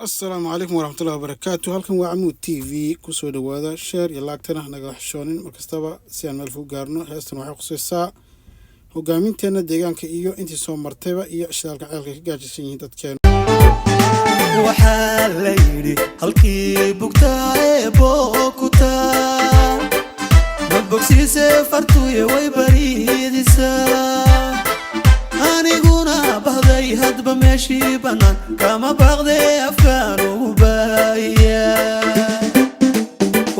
السلام عليكم ورحمة الله وبركاته. هلكن waa Amuud TV ku soo dhawaada share iyo laagtana naga xishoonin markastaba si aan meel fog gaarno. Heestan waxay qosaysaa hogaaminteena deegaanka iyo intii soo martayba iyo shidaalka ceelka ka gaajaysan yihiin dadkeena. waxaa la yidhi halkii bugtaa ee bookutaa ma bogsiise fartuye way bariidisaa aniguna bahday hadba meeshii bannaan kama baaqdee afkaan ugu baaya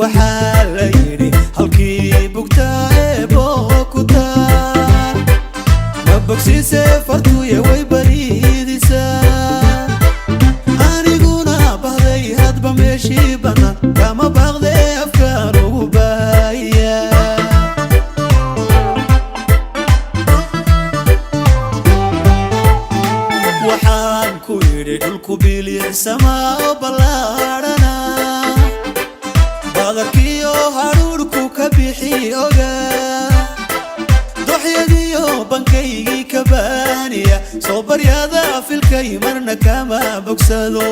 waxaa la yidhi halkii bugtaa ee bookutaa ma bogsiise fartuye way bariidisaa aniguna bahday hadba meeshii bannaan kama baaqdee afkaan ugu baaya waxaan ku yidhi dhulku biliicsamaa ballaadhana badarkiyo hadhuudhku ka bixi ogaa doxyadiyo bankaygii ka baaniya soo baryada filkay marna kama bogsado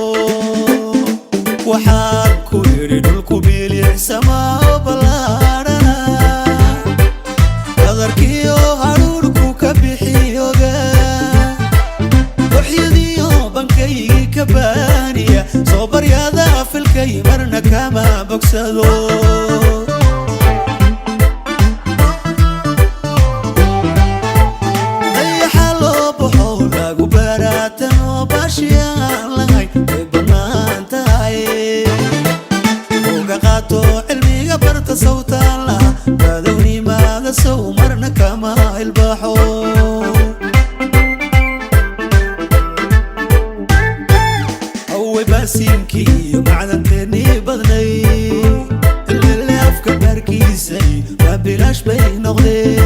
waxaan ku yidhi dhulku biliicsamaa ballaadhana badarkiyo hadhuudhku ka bixi ogaa doxyadiyo bankaygii ka baaniya soo baryada filkay marna kama bogsado علمي برت صوت الله بدوني ماذا سو مرنا كما البحور أول باسمكي معدنتني بدني اللي أفكر بركيسي ما بلاش بين نغلي